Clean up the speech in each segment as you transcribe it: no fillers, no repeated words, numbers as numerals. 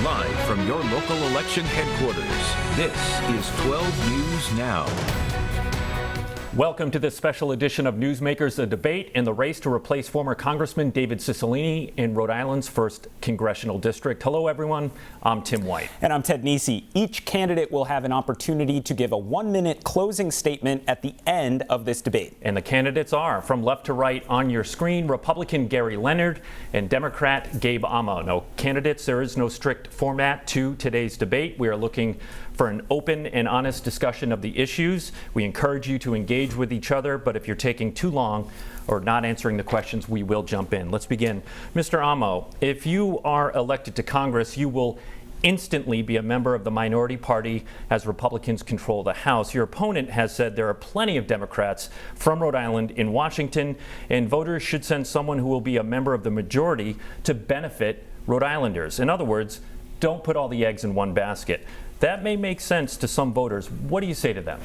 Live from your local election headquarters, this is 12 News Now. Welcome to this special edition of Newsmakers, a debate in the race to replace former Congressman David Cicilline in Rhode Island's 1st Congressional District. Hello, everyone. I'm Tim White. And I'm Ted Nesi. Each candidate will have an opportunity to give a 1-minute closing statement at the end of this debate. And the candidates are, from left to right on your screen, Republican Gerry Leonard and Democrat Gabe. No candidates, there is no strict format to today's debate. We are looking for an open and honest discussion of the issues. We encourage you to engage with each other, but if you're taking too long or not answering the questions, we will jump in. Let's begin. Mr. Amo, if you are elected to Congress, you will instantly be a member of the minority party as Republicans control the House. Your opponent has said there are plenty of Democrats from Rhode Island in Washington, and voters should send someone who will be a member of the majority to benefit Rhode Islanders. In other words, don't put all the eggs in one basket. That may make sense to some voters. What do you say to them?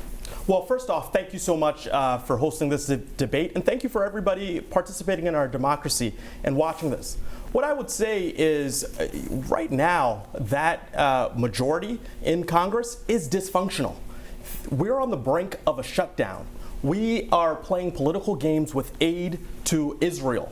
Well, first off, thank you so much for hosting this debate, and thank you for everybody participating in our democracy and watching this. What I would say is right now that majority in Congress is dysfunctional. We're on the brink of a shutdown. We are playing political games with aid to Israel.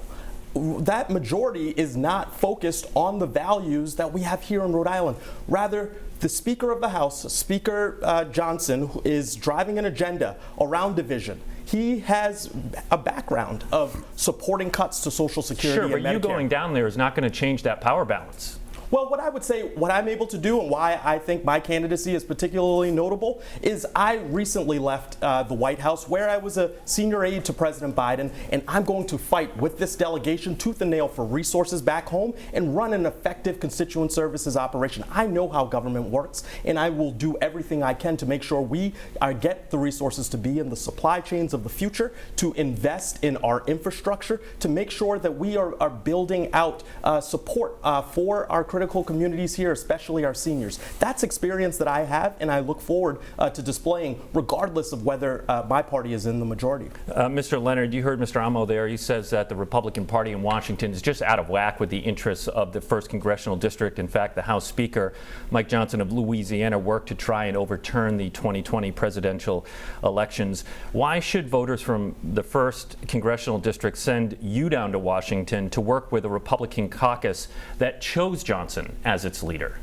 That majority is not focused on the values that we have here in Rhode Island. Rather, the Speaker of the House, Speaker Johnson, who is driving an agenda around division. He has a background of supporting cuts to Social Security and Medicare. Sure, but you going down there is not going to change that power balance. Well, what I would say, what I'm able to do and why I think my candidacy is particularly notable is I recently left the White House where I was a senior aide to President Biden, and I'm going to fight with this delegation tooth and nail for resources back home and run an effective constituent services operation. I know how government works, and I will do everything I can to make sure we get the resources to be in the supply chains of the future, to invest in our infrastructure, to make sure that we are building out support for our critical communities here, especially our seniors. That's experience that I have, and I look forward to displaying regardless of whether my party is in the majority. Mr. Leonard, you heard Mr. Amo there. He says that the Republican Party in Washington is just out of whack with the interests of the 1st Congressional District. In fact, the House Speaker, Mike Johnson of Louisiana, worked to try and overturn the 2020 presidential elections. Why should voters from the 1st Congressional District send you down to Washington to work with a Republican caucus that chose Johnson as its leader?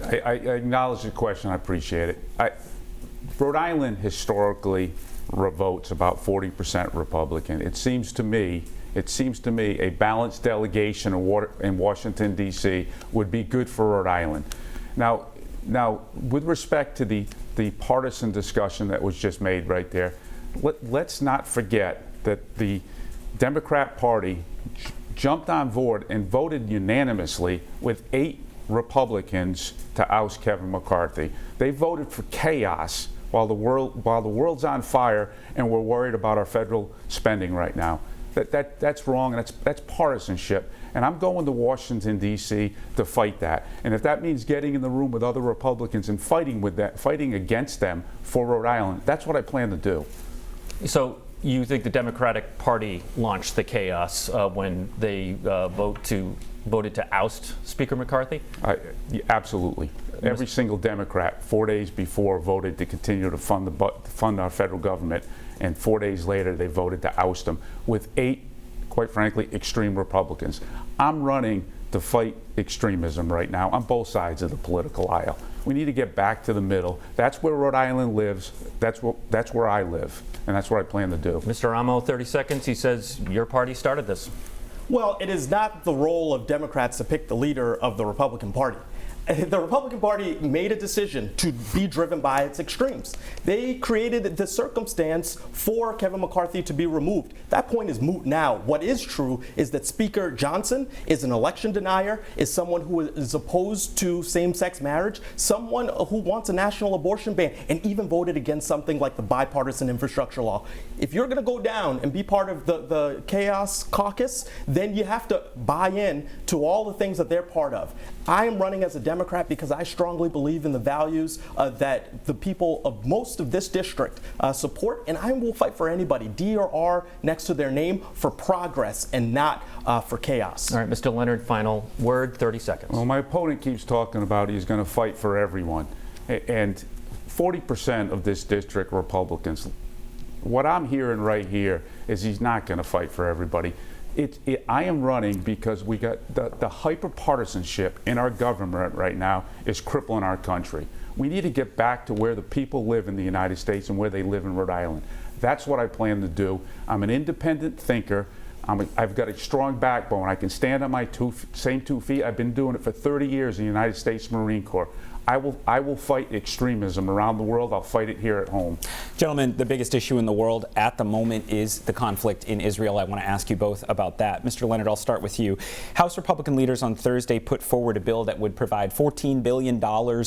I acknowledge the question. I appreciate it. Rhode Island historically votes about 40% Republican. It seems to me a balanced delegation in Washington, D.C. would be good for Rhode Island. Now, with respect to the partisan discussion that was just made right there, let's not forget that the Democrat Party jumped on board and voted unanimously with 8 Republicans to oust Kevin McCarthy. They voted for chaos while the world's on fire and we're worried about our federal spending right now. That's wrong, and that's partisanship. And I'm going to Washington, D.C. to fight that. And if that means getting in the room with other Republicans and fighting against them for Rhode Island, that's what I plan to do. So you think the Democratic Party launched the chaos when they voted to oust Speaker McCarthy? Absolutely. Every single Democrat 4 days before voted to continue to fund our federal government, and 4 days later they voted to oust him with 8, quite frankly, extreme Republicans. I'm running to fight extremism right now on both sides of the political aisle. We need to get back to the middle. That's where Rhode Island lives. That's where I live, and that's what I plan to do. Mr. Amo, 30 seconds. He says your party started this. Well, it is not the role of Democrats to pick the leader of the Republican Party. The Republican Party made a decision to be driven by its extremes. They created the circumstance for Kevin McCarthy to be removed. That point is moot now. What is true is that Speaker Johnson is an election denier, is someone who is opposed to same-sex marriage, someone who wants a national abortion ban, and even voted against something like the bipartisan infrastructure law. If you're going to go down and be part of the chaos caucus, then you have to buy in to all the things that they're part of. I am running as a Democrat because I strongly believe in the values that the people of most of this district support, and I will fight for anybody, D or R next to their name, for progress and not for chaos. All right, Mr. Leonard, final word, 30 seconds. Well, my opponent keeps talking about he's going to fight for everyone, and 40% of this district Republicans. What I'm hearing right here is he's not going to fight for everybody. I am running because we got the hyper-partisanship in our government right now is crippling our country. We need to get back to where the people live in the United States and where they live in Rhode Island. That's what I plan to do. I'm an independent thinker. I've got a strong backbone. I can stand on my same 2 feet. I've been doing it for 30 years in the United States Marine Corps. I will fight extremism around the world. I'll fight it here at home. Gentlemen, the biggest issue in the world at the moment is the conflict in Israel. I want to ask you both about that. Mr. Leonard, I'll start with you. House Republican leaders on Thursday put forward a bill that would provide $14 billion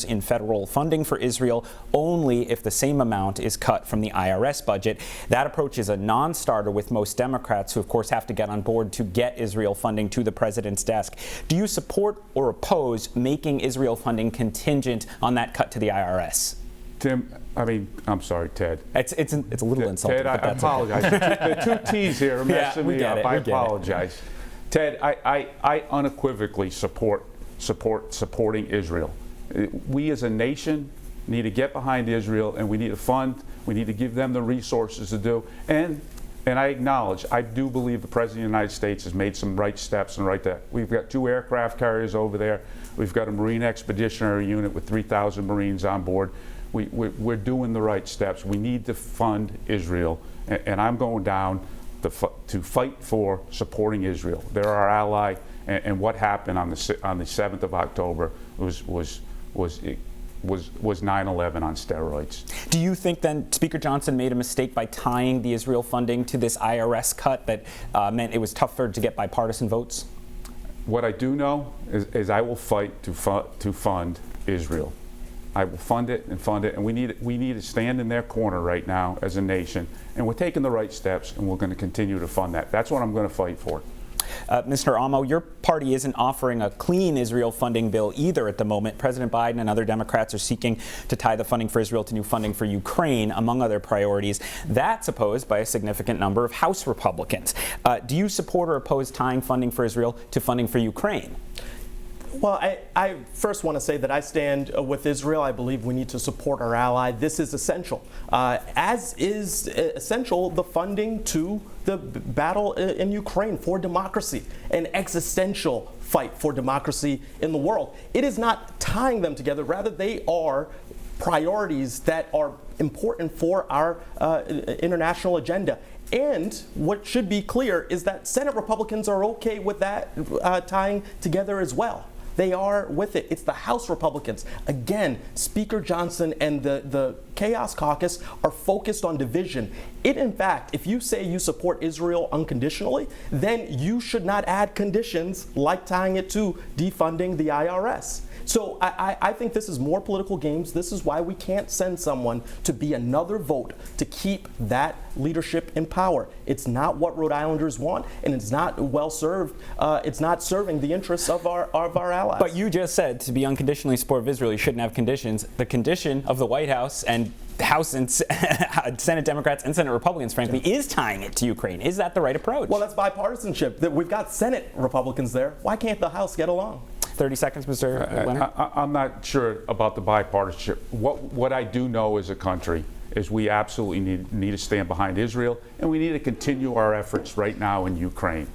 in federal funding for Israel only if the same amount is cut from the IRS budget. That approach is a non-starter with most Democrats, who of course have to get on board to get Israel funding to the president's desk. Do you support or oppose making Israel funding contingent on that cut to the IRS? Tim, I'm sorry, Ted. It's a little insulting. Ted, I apologize. The two T's here are messing me up. I apologize. Ted, I unequivocally supporting Israel. We as a nation need to get behind Israel, and we need to fund. We need to give them the resources to do. And I acknowledge, I do believe the President of the United States has made some right steps and right there. We've got 2 aircraft carriers over there. We've got a Marine Expeditionary Unit with 3,000 Marines on board. We're doing the right steps. We need to fund Israel, and I'm going down to fight for supporting Israel. They're our ally, and what happened on the 7th of October was 9/11 on steroids. Do you think then Speaker Johnson made a mistake by tying the Israel funding to this IRS cut that meant it was tougher to get bipartisan votes? What I do know is I will fight to fund Israel. I will fund it, and we need to stand in their corner right now as a nation, and we're taking the right steps, and we're going to continue to fund that. That's what I'm going to fight for. Mr. Amo, your party isn't offering a clean Israel funding bill either at the moment. President Biden and other Democrats are seeking to tie the funding for Israel to new funding for Ukraine, among other priorities. That's opposed by a significant number of House Republicans. Do you support or oppose tying funding for Israel to funding for Ukraine? Well, I first want to say that I stand with Israel. I believe we need to support our ally. This is essential, as is essential the funding to the battle in Ukraine for democracy, an existential fight for democracy in the world. It is not tying them together. Rather, they are priorities that are important for our international agenda. And what should be clear is that Senate Republicans are okay with that tying together as well. They are with it. It's the House Republicans. Again, Speaker Johnson and the Chaos Caucus are focused on division. In fact, if you say you support Israel unconditionally, then you should not add conditions like tying it to defunding the IRS. So I think this is more political games. This is why we can't send someone to be another vote to keep that leadership in power. It's not what Rhode Islanders want, and it's not well served. It's not serving the interests of our allies. But you just said to be unconditionally supportive of Israel, you shouldn't have conditions. The condition of the White House and House and Senate Democrats and Senate Republicans, frankly, is tying it to Ukraine. Is that the right approach? Well, that's bipartisanship. We've got Senate Republicans there. Why can't the House get along? 30 seconds, Mr. Leonard. I'm not sure about the bipartisanship. What I do know as a country is we absolutely need to stand behind Israel, and we need to continue our efforts right now in Ukraine.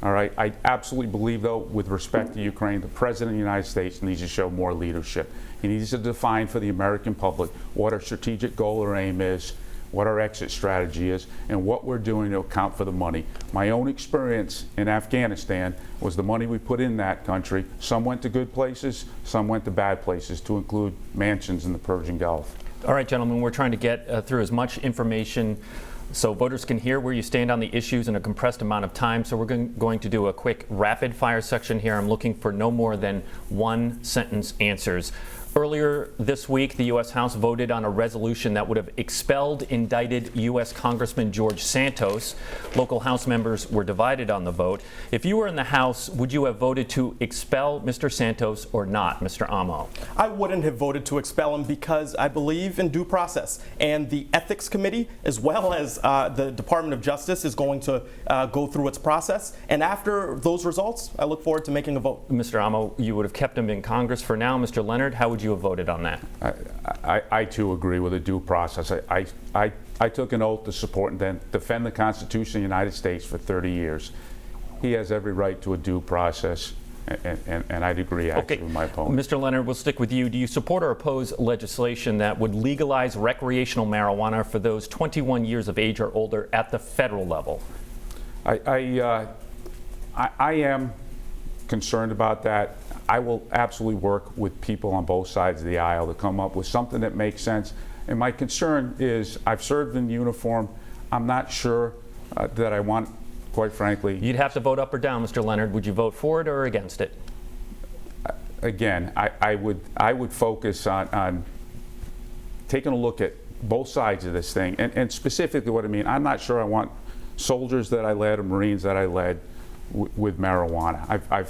All right. I absolutely believe, though, with respect to Ukraine, the President of the United States needs to show more leadership. He needs to define for the American public what our strategic goal or aim is, what our exit strategy is, and what we're doing to account for the money. My own experience in Afghanistan was the money we put in that country. Some went to good places, some went to bad places, to include mansions in the Persian Gulf. All right, gentlemen, we're trying to get through as much information so voters can hear where you stand on the issues in a compressed amount of time. So we're going to do a quick rapid fire section here. I'm looking for no more than 1-sentence answers. Earlier this week, the U.S. House voted on a resolution that would have expelled indicted U.S. Congressman George Santos. Local House members were divided on the vote. If you were in the House, would you have voted to expel Mr. Santos or not, Mr. Amo? I wouldn't have voted to expel him because I believe in due process. And the Ethics Committee, as well as the Department of Justice, is going to go through its process. And after those results, I look forward to making a vote. Mr. Amo, you would have kept him in Congress for now. Mr. Leonard, how would you have voted on that? I too agree with a due process. I took an oath to support and then defend the Constitution of the United States for 30 years. He has every right to a due process, and I'd agree actually with my opponent. Mr. Leonard, we'll stick with you. Do you support or oppose legislation that would legalize recreational marijuana for those 21 years of age or older at the federal level? I am concerned about that. I will absolutely work with people on both sides of the aisle to come up with something that makes sense. And my concern is I've served in uniform. I'm not sure that I want, quite frankly. You'd have to vote up or down, Mr. Leonard. Would you vote for it or against it? Again, I would focus on taking a look at both sides of this thing. And specifically what I mean, I'm not sure I want soldiers that I led or Marines that I led with marijuana.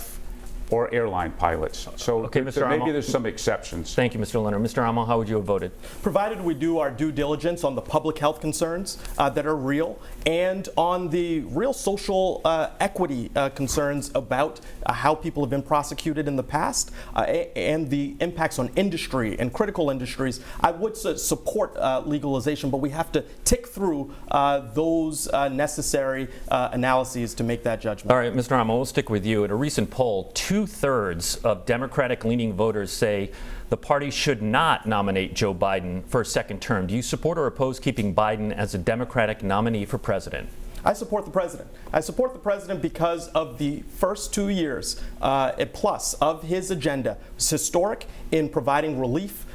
Or airline pilots. So okay, Mr. maybe there's some exceptions. Thank you, Mr. Leonard. Mr. Amo, how would you have voted? Provided we do our due diligence on the public health concerns that are real and on the real social equity concerns about how people have been prosecuted in the past and the impacts on industry and critical industries, I would support legalization, but we have to tick through those necessary analyses to make that judgment. All right, Mr. Amo, we'll stick with you. In a recent poll, 2/3 of Democratic-leaning voters say the party should not nominate Joe Biden for a second term. Do you support or oppose keeping Biden as a Democratic nominee for president? I support the president. I support the president because of the first 2 years plus of his agenda. It's historic in providing relief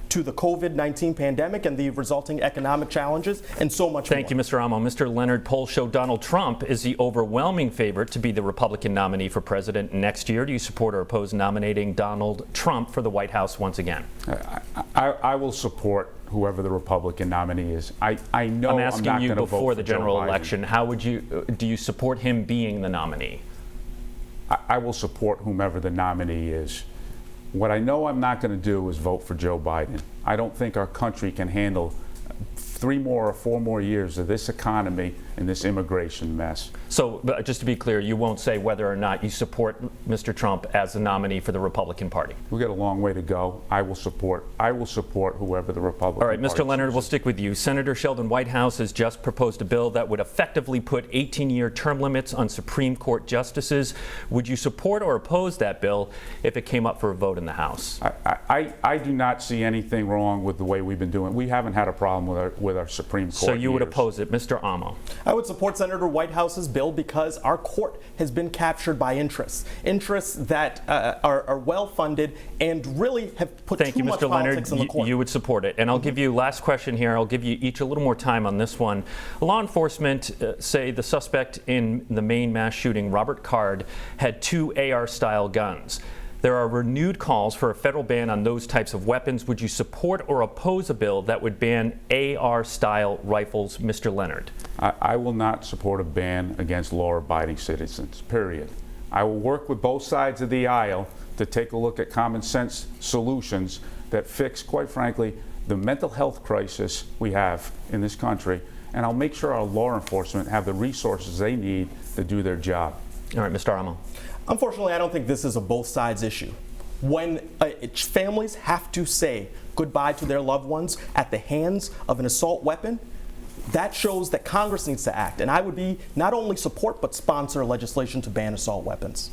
to the COVID-19 pandemic and the resulting economic challenges, and so much more. Thank you, Mr. Amo. Mr. Leonard, polls show Donald Trump is the overwhelming favorite to be the Republican nominee for president next year. Do you support or oppose nominating Donald Trump for the White House once again? I will support whoever the Republican nominee is. I know I'm asking not you going to vote before the for Joe general Biden. election. How would you do you support him being the nominee? I will support whomever the nominee is. What I know I'm not going to do is vote for Joe Biden. I don't think our country can handle 3 more or 4 more years of this economy and this immigration mess. So, but just to be clear, you won't say whether or not you support Mr. Trump as the nominee for the Republican Party. We've got a long way to go. I will support whoever the Republican All right, Mr. Party Leonard, chooses. we'll stick with you. Senator Sheldon Whitehouse has just proposed a bill that would effectively put 18-year term limits on Supreme Court justices. Would you support or oppose that bill if it came up for a vote in the House? I do not see anything wrong with the way we've been doing it. We haven't had a problem with our Supreme Court. So you would years. oppose it, Mr. Amo? I would support Senator Whitehouse's bill because our court has been captured by interests that are well funded and really have put Thank too you, much Mr. politics Leonard. in the court. You would support it. And I'll give you last question here. I'll give you each a little more time on this one. Law enforcement say the suspect in the Maine mass shooting, Robert Card, had 2 AR-style guns. There are renewed calls for a federal ban on those types of weapons. Would you support or oppose a bill that would ban AR-style rifles, Mr. Leonard? I will not support a ban against law-abiding citizens, period. I will work with both sides of the aisle to take a look at common sense solutions that fix, quite frankly, the mental health crisis we have in this country, and I'll make sure our law enforcement have the resources they need to do their job. All right, Mr. Amo. Unfortunately, I don't think this is a both sides issue. When families have to say goodbye to their loved ones at the hands of an assault weapon, that shows that Congress needs to act. And I would be not only support but sponsor legislation to ban assault weapons.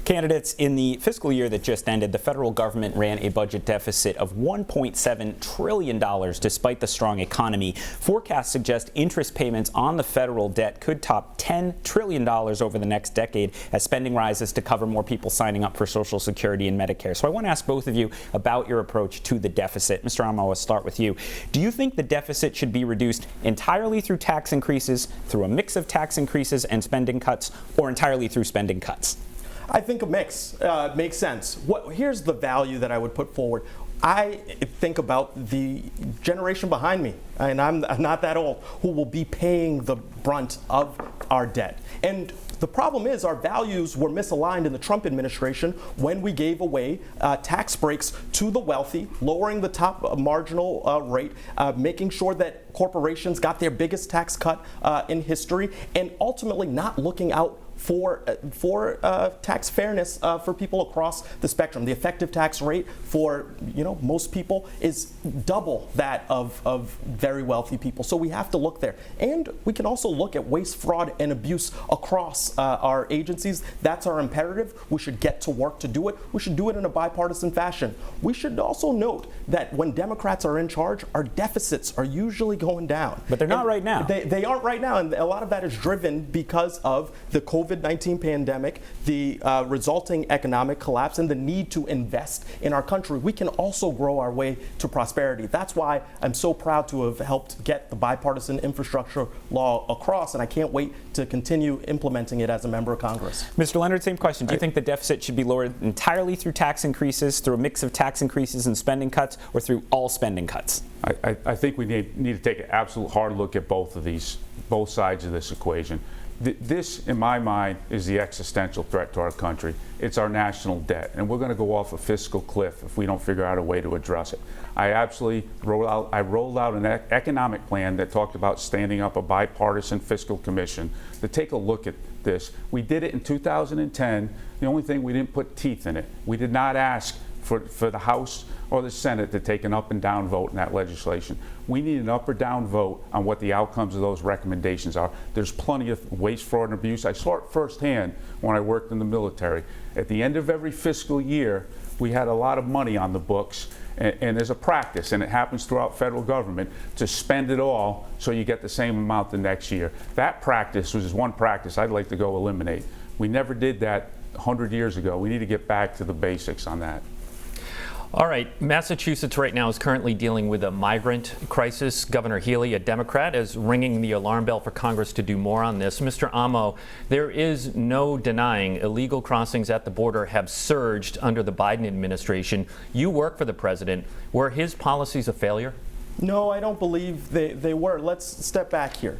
Candidates, in the fiscal year that just ended, the federal government ran a budget deficit of $1.7 trillion despite the strong economy. Forecasts suggest interest payments on the federal debt could top $10 trillion over the next decade as spending rises to cover more people signing up for Social Security and Medicare. So I want to ask both of you about your approach to the deficit. Mr. Amo, I'll start with you. Do you think the deficit should be reduced entirely through tax increases, through a mix of tax increases and spending cuts, or entirely through spending cuts? I think a mix makes sense. Here's the value that I would put forward. I think about the generation behind me, and I'm not that old, who will be paying the brunt of our debt. And the problem is our values were misaligned in the Trump administration when we gave away tax breaks to the wealthy, lowering the top marginal rate, making sure that corporations got their biggest tax cut in history, and ultimately not looking out for tax fairness for people across the spectrum. The effective tax rate for most people is double that of very wealthy people. So we have to look there, and we can also look at waste, fraud, and abuse across our agencies. That's our imperative. We should get to work to do it. We should do it in a bipartisan fashion. We should also note that when Democrats are in charge, our deficits are usually going down. But they're not right now. They aren't right now, and a lot of that is driven because of the COVID-19 pandemic, the resulting economic collapse, and the need to invest in our country. We can also grow our way to prosperity. That's why I'm so proud to have helped get the bipartisan infrastructure law across, and I can't wait to continue implementing it as a member of Congress. Mr. Leonard, same question. Do you think the deficit should be lowered entirely through tax increases, through a mix of tax increases and spending cuts, or through all spending cuts? I think we need to take an absolute hard look at both sides of this equation. This, in my mind, is the existential threat to our country. It's our national debt, and we're going to go off a fiscal cliff if we don't figure out a way to address it. I rolled out an economic plan that talked about standing up a bipartisan fiscal commission to take a look at this. We did it in 2010. The only thing, we didn't put teeth in it. We did not ask for the House or the Senate to take an up and down vote in that legislation. We need an up or down vote on what the outcomes of those recommendations are. There's plenty of waste, fraud, and abuse. I saw it firsthand when I worked in the military. At the end of every fiscal year, we had a lot of money on the books, and there's a practice, and it happens throughout federal government, to spend it all so you get the same amount the next year. That practice was one practice I'd like to go eliminate. We never did that 100 years ago. We need to get back to the basics on that. All right, Massachusetts right now is currently dealing with a migrant crisis. Governor Healy, a Democrat, is ringing the alarm bell for Congress to do more on this. Mr. Amo, there is no denying illegal crossings at the border have surged under the Biden administration. You work for the president. Were his policies a failure? No, I don't believe they were. Let's step back here.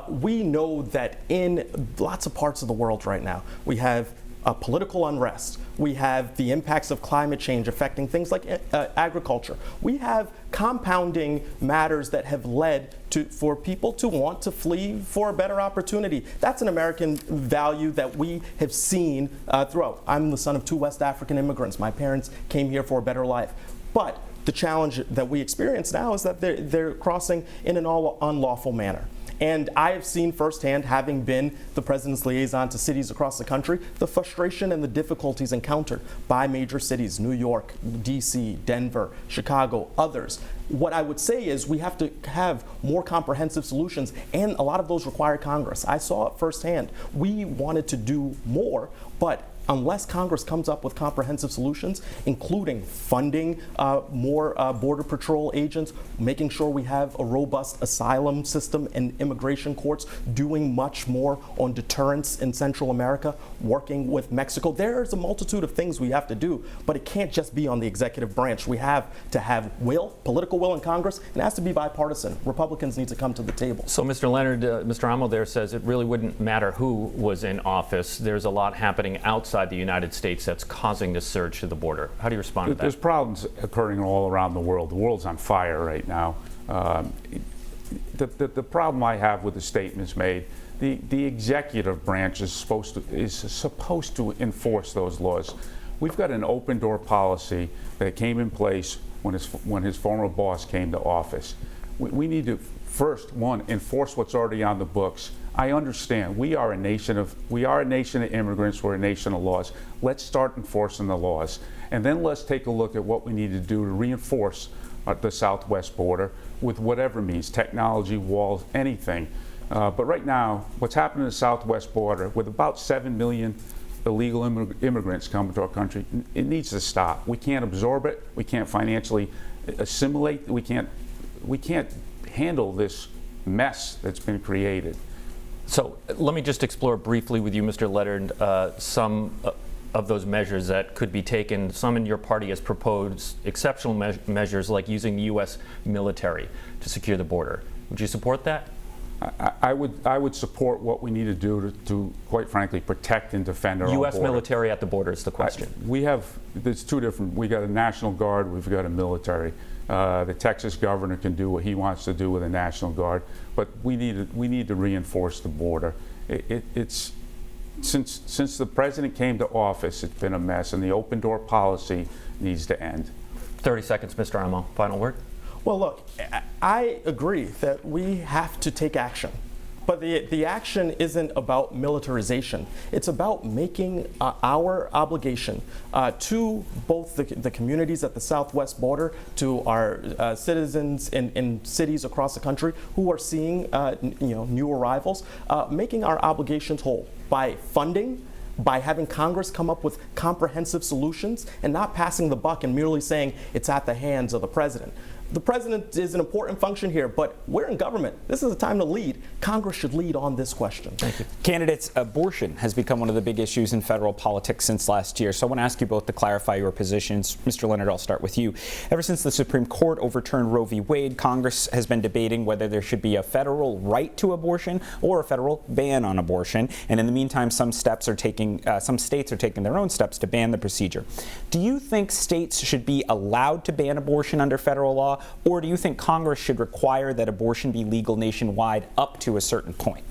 We know that in lots of parts of the world right now, we have political unrest. We have the impacts of climate change affecting things like agriculture. We have compounding matters that have led for people to want to flee for a better opportunity. That's an American value that we have seen throughout. I'm the son of two West African immigrants. My parents came here for a better life. But the challenge that we experience now is that they're crossing in an unlawful manner. And I have seen firsthand, having been the president's liaison to cities across the country, the frustration and the difficulties encountered by major cities, New York, DC, Denver, Chicago, others. What I would say is we have to have more comprehensive solutions, and a lot of those require Congress. I saw it firsthand. We wanted to do more, but unless Congress comes up with comprehensive solutions, including funding more Border Patrol agents, making sure we have a robust asylum system and immigration courts, doing much more on deterrence in Central America, working with Mexico. There's a multitude of things we have to do, but it can't just be on the executive branch. We have to have political will in Congress, and it has to be bipartisan. Republicans need to come to the table. So Mr. Leonard, Mr. Amo there says it really wouldn't matter who was in office. There's a lot happening outside the United States that's causing this surge to the border. How do you respond to that? There's problems occurring all around the world. The world's on fire right now. The problem I have with the statements made, the executive branch is supposed to enforce those laws. We've got an open door policy that came in place when his former boss came to office. We need to first, enforce what's already on the books. I understand we are a nation of immigrants. We're a nation of laws. Let's start enforcing the laws, and then let's take a look at what we need to do to reinforce the southwest border with whatever means, technology, walls, anything. But right now, what's happening at the southwest border, with about 7 million illegal immigrants coming to our country, it needs to stop. We can't absorb it. We can't financially assimilate. We can't handle this mess that's been created. So let me just explore briefly with you, Mr. Leonard, some of those measures that could be taken. Some in your party has proposed exceptional measures like using the U.S. military to secure the border. Would you support that? I would support what we need to do to quite frankly, protect and defend our own U.S. border. military at the border is the question. There's two different, we got a National Guard, we've got a military. The Texas governor can do what he wants to do with the National Guard, but we need to reinforce the border. It's since the president came to office, it's been a mess, and the open door policy needs to end. 30 seconds, Mr. Amo. Final word. Well, look, I agree that we have to take action. But the action isn't about militarization. It's about making our obligation to both the communities at the southwest border, to our citizens in cities across the country who are seeing new arrivals, making our obligations whole by funding, by having Congress come up with comprehensive solutions and not passing the buck and merely saying it's at the hands of the president. The president is an important function here, but we're in government. This is a time to lead. Congress should lead on this question. Thank you. Candidates, abortion has become one of the big issues in federal politics since last year. So I want to ask you both to clarify your positions. Mr. Leonard, I'll start with you. Ever since the Supreme Court overturned Roe v. Wade, Congress has been debating whether there should be a federal right to abortion or a federal ban on abortion. And in the meantime, some states are taking their own steps to ban the procedure. Do you think states should be allowed to ban abortion under federal law? Or do you think Congress should require that abortion be legal nationwide up to a certain point?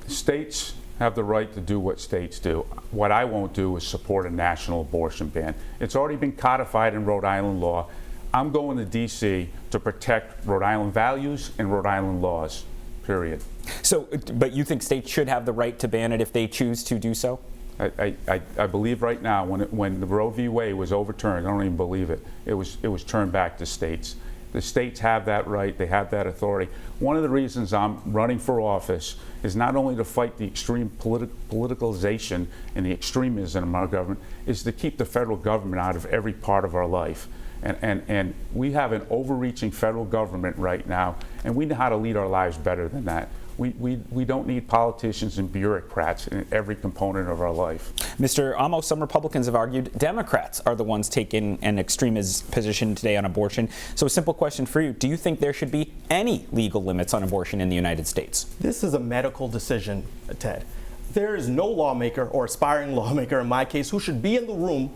States have the right to do what states do. What I won't do is support a national abortion ban. It's already been codified in Rhode Island law. I'm going to D.C. to protect Rhode Island values and Rhode Island laws, period. So, but you think states should have the right to ban it if they choose to do so? I believe right now, when the Roe v. Wade was overturned, I don't even believe it, it was turned back to states. The states have that right, they have that authority. One of the reasons I'm running for office is not only to fight the extreme politicalization and the extremism in our government, is to keep the federal government out of every part of our life. And we have an overreaching federal government right now, and we know how to lead our lives better than that. We don't need politicians and bureaucrats in every component of our life. Mr. Amo, some Republicans have argued Democrats are the ones taking an extremist position today on abortion. So a simple question for you. Do you think there should be any legal limits on abortion in the United States? This is a medical decision, Ted. There is no lawmaker or aspiring lawmaker in my case who should be in the room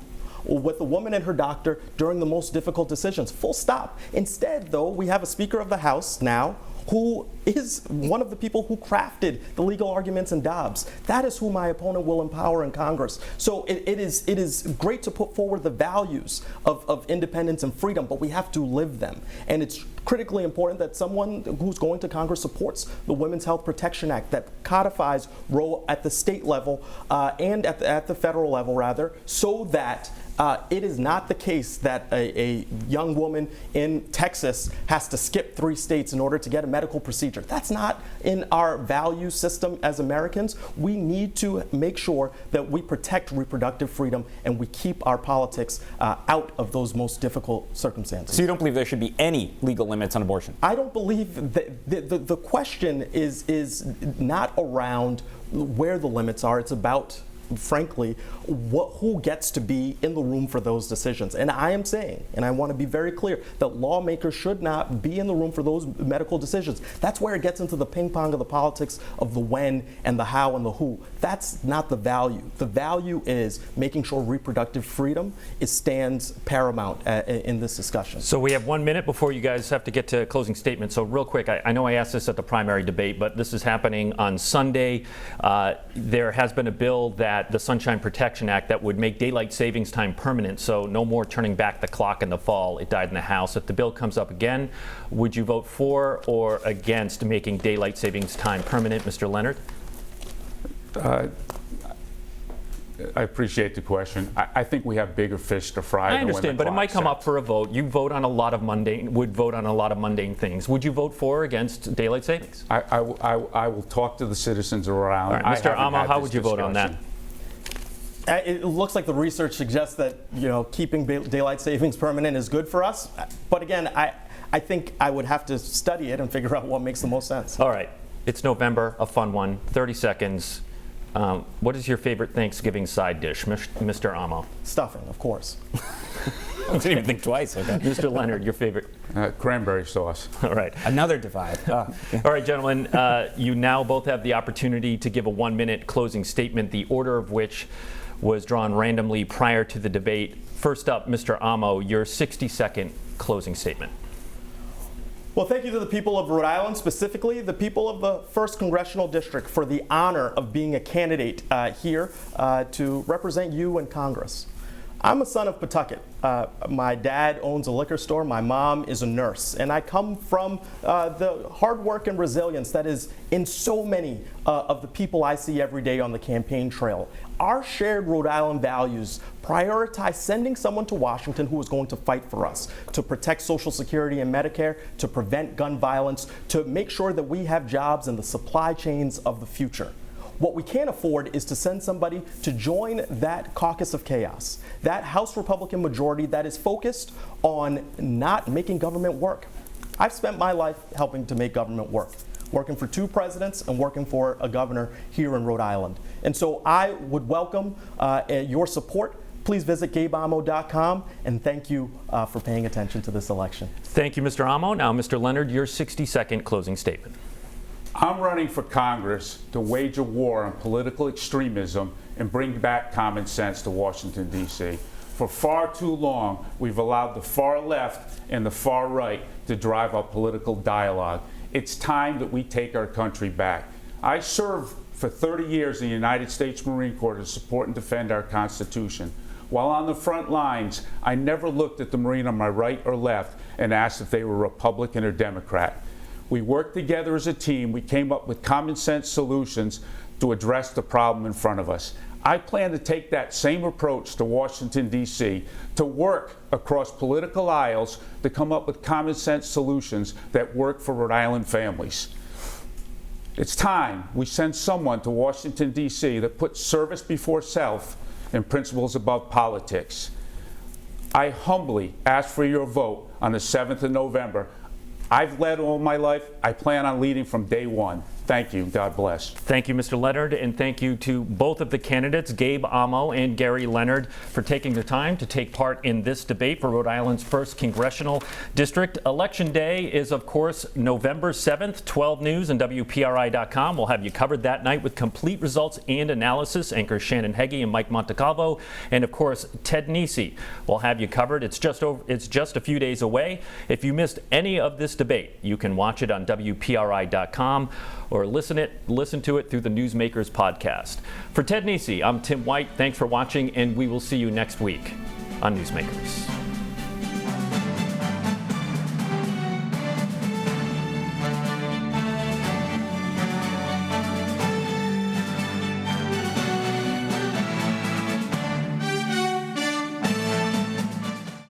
with the woman and her doctor during the most difficult decisions. Full stop. Instead, though, we have a Speaker of the House now who is one of the people who crafted the legal arguments in Dobbs. That is who my opponent will empower in Congress. So it is great to put forward the values of independence and freedom, but we have to live them. And it's critically important that someone who's going to Congress supports the Women's Health Protection Act that codifies Roe at the state level and at the federal level, rather, so that it is not the case that a young woman in Texas has to skip 3 states in order to get a medical procedure. That's not in our value system as Americans. We need to make sure that we protect reproductive freedom and we keep our politics out of those most difficult circumstances. So you don't believe there should be any legal limits on abortion? I don't believe that the question is not around where the limits are. It's about, frankly, who gets to be in the room for those decisions. And I am saying, and I want to be very clear, that lawmakers should not be in the room for those medical decisions. That's where it gets into the ping pong of the politics of the when and the how and the who. That's not the value. The value is making sure reproductive freedom stands paramount in this discussion. So we have 1 minute before you guys have to get to closing statements. So real quick, I know I asked this at the primary debate, but this is happening on Sunday. There has been a bill that the Sunshine Protection Act that would make daylight savings time permanent, so no more turning back the clock in the fall. It died in the House. If the bill comes up again, would you vote for or against making daylight savings time permanent, Mr. Leonard? I appreciate the question. I think we have bigger fish to fry. I understand, but it might come up for a vote. You vote on a lot of mundane things. Would you vote for or against daylight savings? I will talk to the citizens around. All right, Mr. Amo, how would you vote on that? It looks like the research suggests that keeping daylight savings permanent is good for us. But again, I think I would have to study it and figure out what makes the most sense. All right, it's November, a fun one. 30 seconds. What is your favorite Thanksgiving side dish, Mr. Amo? Stuffing, of course. I didn't even think twice. Okay. Mr. Leonard, your favorite? Cranberry sauce. All right. Another divide. All right, gentlemen, you now both have the opportunity to give a 1-minute closing statement, the order of which was drawn randomly prior to the debate. First up, Mr. Amo, your 60-second closing statement. Well, thank you to the people of Rhode Island, specifically the people of the 1st Congressional District, for the honor of being a candidate here to represent you in Congress. I'm a son of Pawtucket. My dad owns a liquor store. My mom is a nurse. And I come from the hard work and resilience that is in so many of the people I see every day on the campaign trail. Our shared Rhode Island values prioritize sending someone to Washington who is going to fight for us, to protect Social Security and Medicare, to prevent gun violence, to make sure that we have jobs in the supply chains of the future. What we can't afford is to send somebody to join that caucus of chaos, that House Republican majority that is focused on not making government work. I've spent my life helping to make government work, working for 2 presidents and working for a governor here in Rhode Island. And so I would welcome your support. Please visit GabeAmo.com, and thank you for paying attention to this election. Thank you, Mr. Amo. Now, Mr. Leonard, your 60-second closing statement. I'm running for Congress to wage a war on political extremism and bring back common sense to Washington, D.C. For far too long, we've allowed the far left and the far right to drive our political dialogue. It's time that we take our country back. I served for 30 years in the United States Marine Corps to support and defend our Constitution. While on the front lines, I never looked at the Marine on my right or left and asked if they were Republican or Democrat. We worked together as a team. We came up with common sense solutions to address the problem in front of us. I plan to take that same approach to Washington, D.C., to work across political aisles to come up with common sense solutions that work for Rhode Island families. It's time we send someone to Washington, D.C. that puts service before self and principles above politics. I humbly ask for your vote on the 7th of November. I've led all my life. I plan on leading from day one. Thank you. God bless. Thank you, Mr. Leonard, and thank you to both of the candidates, Gabe Amo and Gerry Leonard, for taking the time to take part in this debate for Rhode Island's 1st Congressional District. Election Day is, of course, November 7th, 12 News and WPRI.com. We'll have you covered that night with complete results and analysis. Anchors Shannon Heggie and Mike Montecalvo, and, of course, Ted Nesi will have you covered. It's just a few days away. If you missed any of this debate, you can watch it on WPRI.com or listen to it through the Newsmakers podcast. For Ted Nesi, I'm Tim White. Thanks for watching, and we will see you next week on Newsmakers.